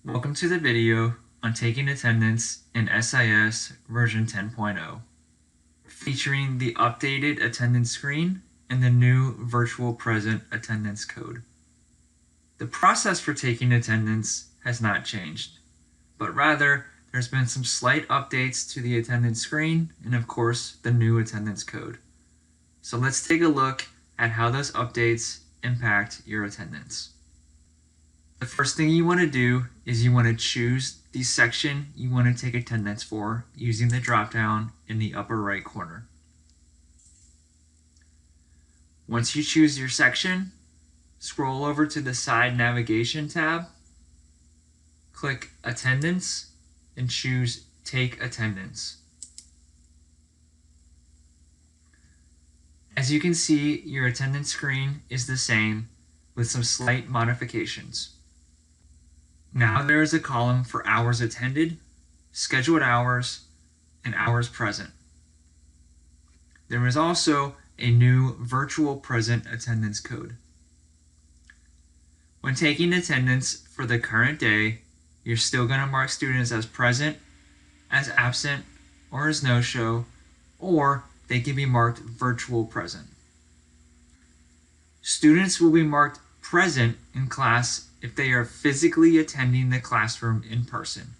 Welcome to the video on taking attendance in SIS version 10.0, featuring the updated attendance screen and the new virtual present attendance code. The process for taking attendance has not changed, but rather there's been some slight updates to the attendance screen and of course the new attendance code. So let's take a look at how those updates impact your attendance. The first thing you want to do is you want to choose the section you want to take attendance for using the drop-down in the upper right corner. Once you choose your section, scroll over to the side navigation tab, click Attendance, and choose Take Attendance. As you can see, your attendance screen is the same with some slight modifications. Now there is a column for hours attended, scheduled hours, and hours present. There is also a new virtual present attendance code. When taking attendance for the current day, you're still going to mark students as present, as absent, or as no-show, or they can be marked virtual present. Students will be marked present in class if they are physically attending the classroom in person.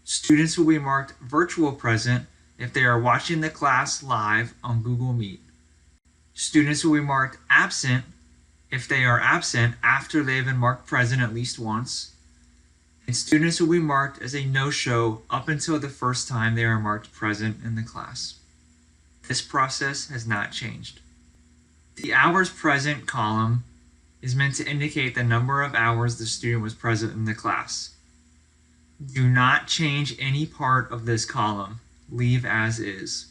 Students will be marked virtual present if they are watching the class live on Google Meet. Students will be marked absent if they are absent after they have been marked present at least once. And students will be marked as a no-show up until the first time they are marked present in the class. This process has not changed. The hours present column is meant to indicate the number of hours the student was present in the class. Do not change any part of this column. Leave as is.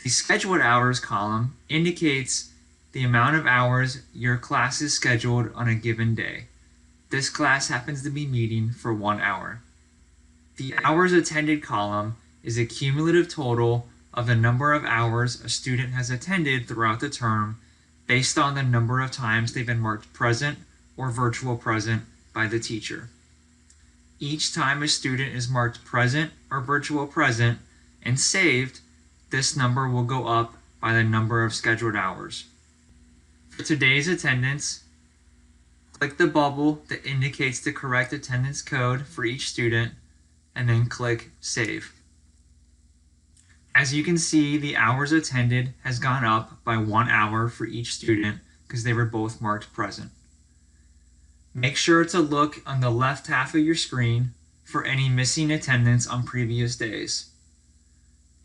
The scheduled hours column indicates the amount of hours your class is scheduled on a given day. This class happens to be meeting for 1 hour. The hours attended column is a cumulative total of the number of hours a student has attended throughout the term based on the number of times they've been marked present or virtual present by the teacher. Each time a student is marked present or virtual present and saved, this number will go up by the number of scheduled hours. For today's attendance, click the bubble that indicates the correct attendance code for each student, and then click Save. As you can see, the hours attended has gone up by 1 hour for each student because they were both marked present. Make sure to look on the left half of your screen for any missing attendance on previous days.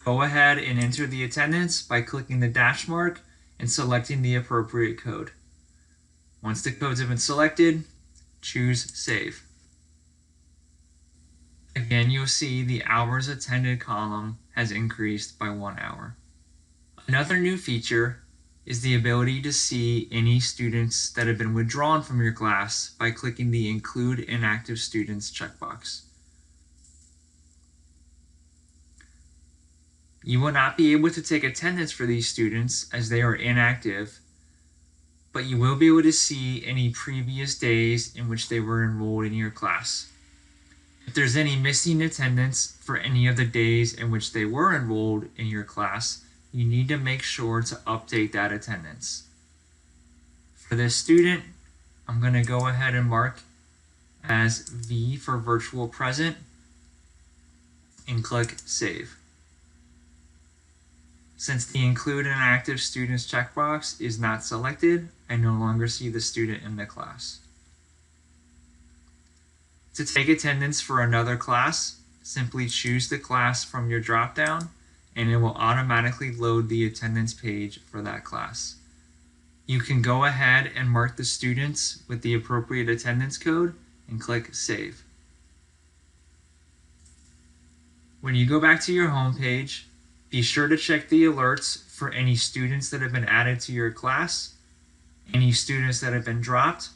Go ahead and enter the attendance by clicking the dash mark and selecting the appropriate code. Once the codes have been selected, choose Save. Again, you'll see the hours attended column has increased by 1 hour. Another new feature is the ability to see any students that have been withdrawn from your class by clicking the Include Inactive Students checkbox. You will not be able to take attendance for these students as they are inactive, but you will be able to see any previous days in which they were enrolled in your class. If there's any missing attendance for any of the days in which they were enrolled in your class, you need to make sure to update that attendance. For this student, I'm going to go ahead and mark as V for virtual present and click Save. Since the Include Inactive Students checkbox is not selected, I no longer see the student in the class. To take attendance for another class, simply choose the class from your drop-down and it will automatically load the attendance page for that class. You can go ahead and mark the students with the appropriate attendance code and click Save. When you go back to your home page, be sure to check the alerts for any students that have been added to your class, any students that have been dropped,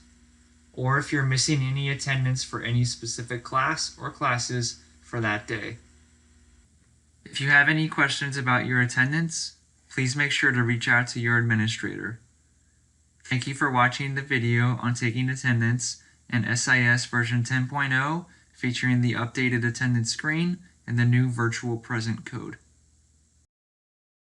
or if you're missing any attendance for any specific class or classes for that day. If you have any questions about your attendance, please make sure to reach out to your administrator. Thank you for watching the video on taking attendance and SIS version 10.0 featuring the updated attendance screen and the new virtual present code.